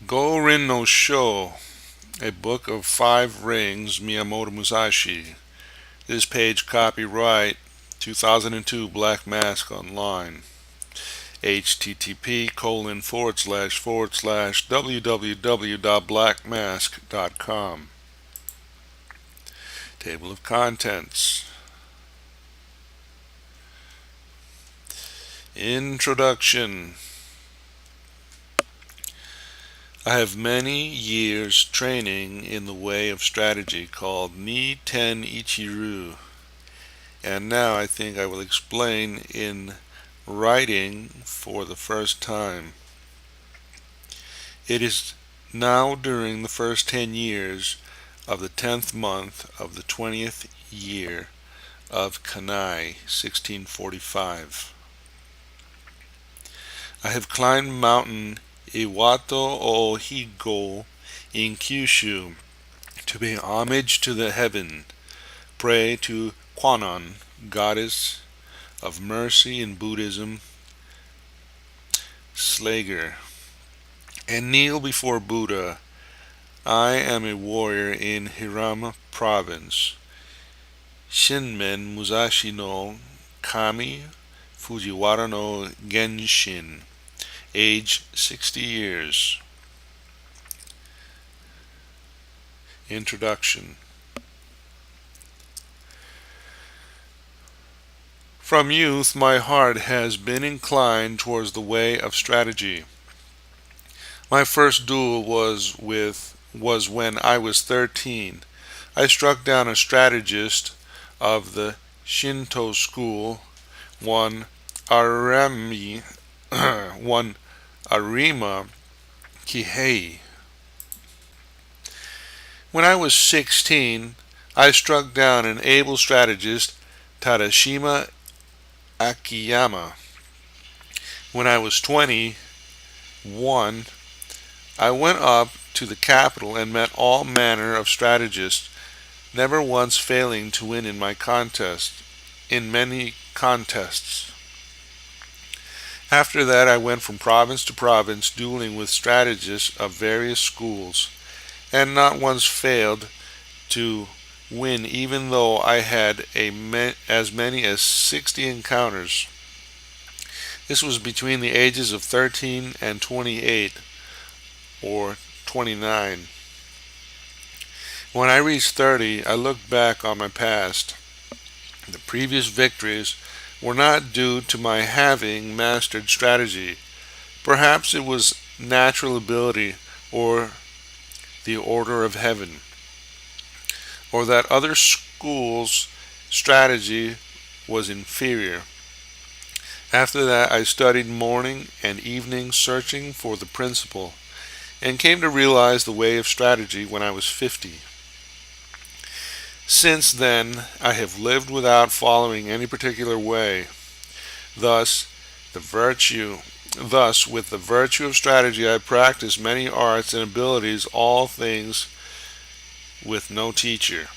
Go-Rin no Sho, a book of five rings, Miyamoto Musashi. This page copyright 2002 Black Mask Online. http:// www.blackmask.com. Table of Contents. Introduction. I have many years training in the way of strategy called Ni Ten Ichiru, and now I think I will explain in writing for the first time. It is now during the first 10 years of the 10th month of the 20th year of Kanai, 1645. I have climbed mountain Iwato Ohigo in Kyushu to pay homage to the heaven, pray to Kwannon, goddess of mercy in Buddhism, Slager, and kneel before Buddha. I am a warrior in Hirama province. Shinmen Musashi no Kami Fujiwara no Genshin, age 60 years. Introduction. From youth my heart has been inclined towards the way of strategy. My first duel was when I was 13. I struck down a strategist of the Shinto school, one Arima Kihei. When I was 16, I struck down an able strategist, Tadashima Akiyama. When I was 21, I went up to the capital and met all manner of strategists, never once failing to win in many contests. After that I went from province to province dueling with strategists of various schools, and not once failed to win even though I had as many as 60 encounters. This was between the ages of 13 and 28 or 29. When I reached 30, I looked back on my past. The previous victories were not due to my having mastered strategy. Perhaps it was natural ability or the order of heaven, or that other schools' strategy was inferior. After that I studied morning and evening searching for the principle, and came to realize the way of strategy when I was 50. Since then I have lived without following any particular way. Thus, with the virtue of strategy I practice many arts and abilities, all things with no teacher.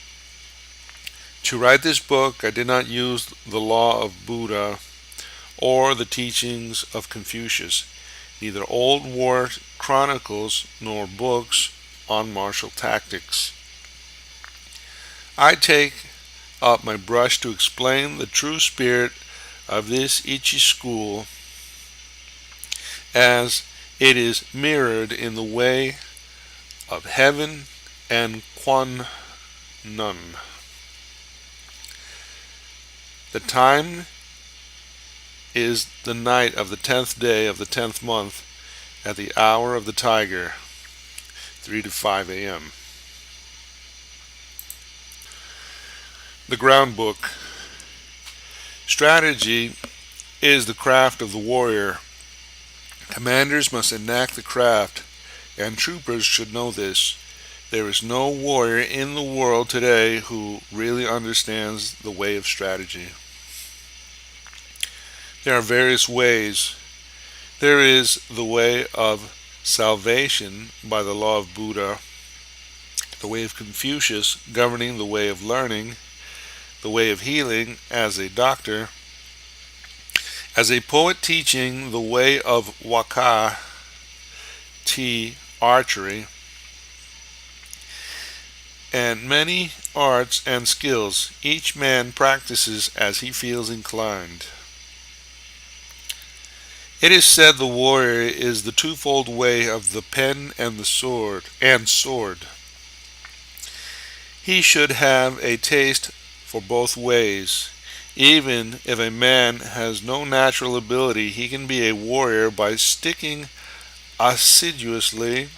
To write this book I did not use the law of Buddha or the teachings of Confucius, neither old war chronicles nor books on martial tactics. I take up my brush to explain the true spirit of this Ichi school as it is mirrored in the way of heaven and Kwannon. The time is the night of the 10th day of the 10th month at the hour of the tiger, 3 to 5 a.m. The ground book. Strategy is the craft of the warrior. Commanders must enact the craft, and troopers should know this. There is no warrior in the world today who really understands the way of strategy. There are various ways. There is the way of salvation by the law of Buddha, the way of Confucius governing the way of learning, the way of healing as a doctor, as a poet teaching the way of Waka, T archery, and many arts and skills. Each man practices as he feels inclined. It is said the warrior is the twofold way of the pen and the sword. He should have a taste for both ways. Even if a man has no natural ability, he can be a warrior by sticking assiduously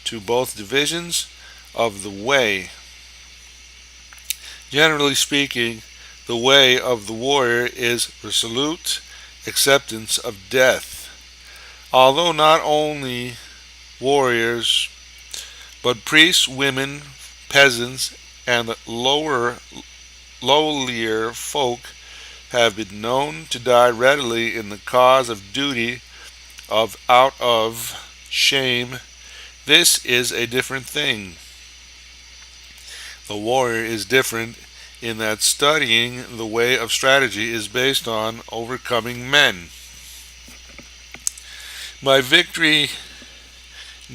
to both divisions of the way. Generally speaking, the way of the warrior is resolute acceptance of death. Although not only warriors, but priests, women, peasants, and lowlier folk have been known to die readily in the cause of duty out of shame, this is a different thing. The warrior is different in that studying the way of strategy is based on overcoming men. My victory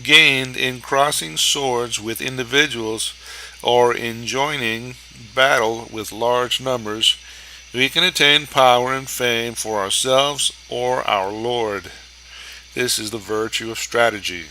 gained in crossing swords with individuals or in joining battle with large numbers, we can attain power and fame for ourselves or our Lord. This is the virtue of strategy.